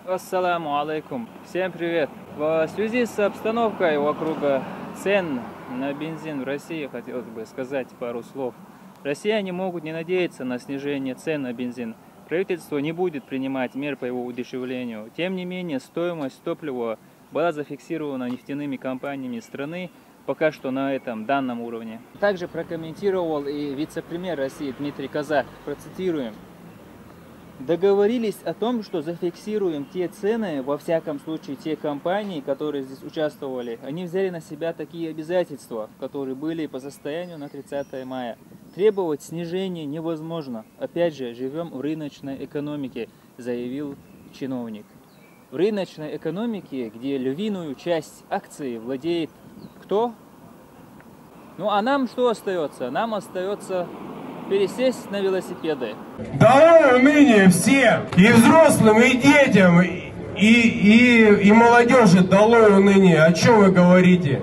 Ассаламу алейкум. Всем привет. В связи с обстановкой вокруг цен на бензин в России хотелось бы сказать пару слов. Россияне могут не надеяться на снижение цен на бензин. Правительство не будет принимать мер по его удешевлению. Тем не менее, стоимость топлива была зафиксирована нефтяными компаниями страны пока что на этом данном уровне. Также прокомментировал и вице-премьер России Дмитрий Казак. Процитируем. Договорились о том, что зафиксируем те цены, во всяком случае те компании, которые здесь участвовали, они взяли на себя такие обязательства, которые были по состоянию на 30 мая. Требовать снижения невозможно. Опять же, живем в рыночной экономике, заявил чиновник. В рыночной экономике, где львиную часть акций владеет кто? Ну а нам что остается? Нам остается пересесть на велосипеды. Долой уныние всем, и взрослым, и детям, и молодежи, долой уныние. О чем вы говорите?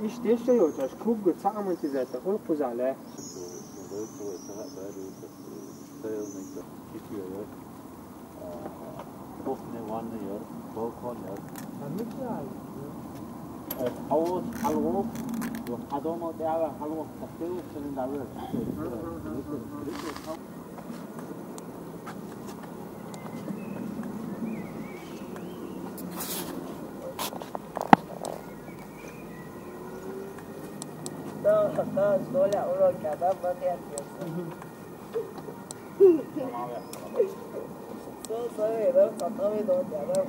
İş de şey olacak. Kugge samen zu setzen. Hoch pusale. Da soll er auch noch da was er so soll er da tamam da da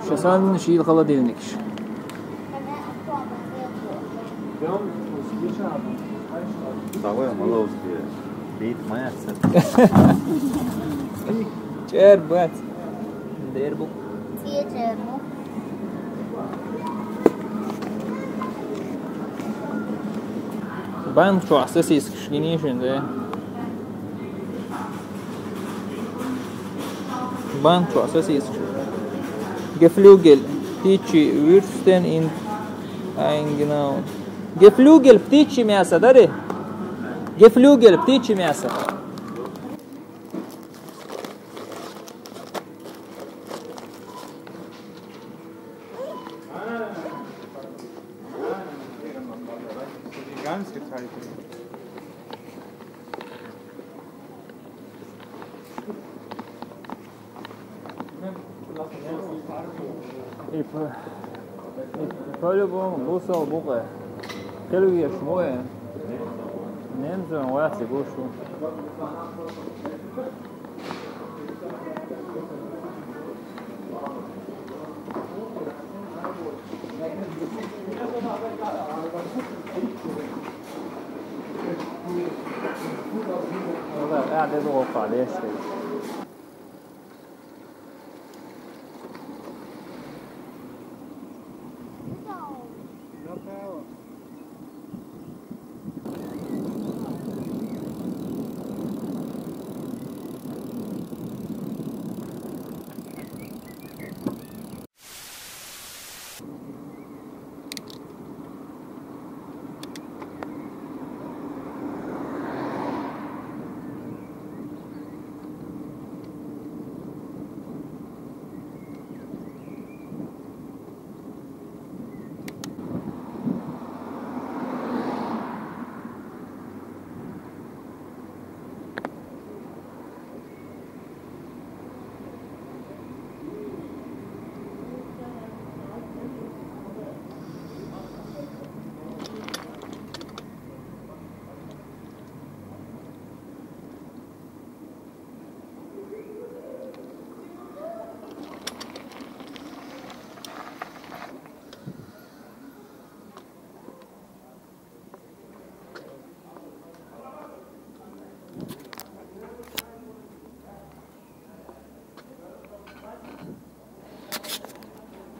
Шасан шиил холодильник. Давай, Маловский. Бейт моя Чербат. Дербук. Бан что асасис генишин, да? Band was ist Geflügel, птичьи, Würsten in genau. Geflügel, птичье мясо, да? Geflügel, птичье мясо. Ganz geteilt. И по-любому бусал бука. Келуя шмоя. Немзо ояси бушу. Ja, det är då färdigt.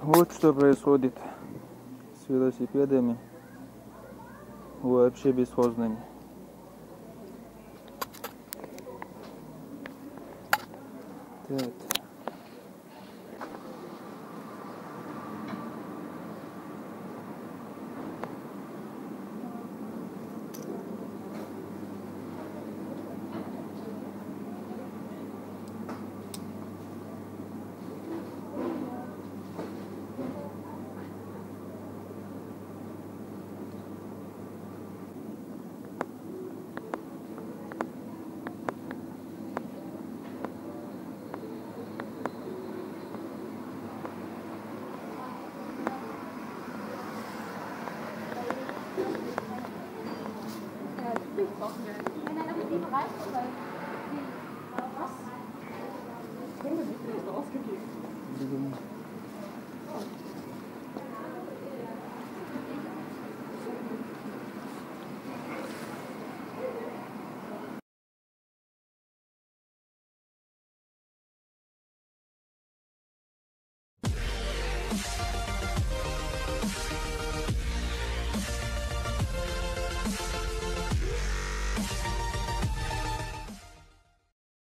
Вот что происходит с велосипедами вообще бесхозными. Так. Men er der lige bereit for det? Думаю,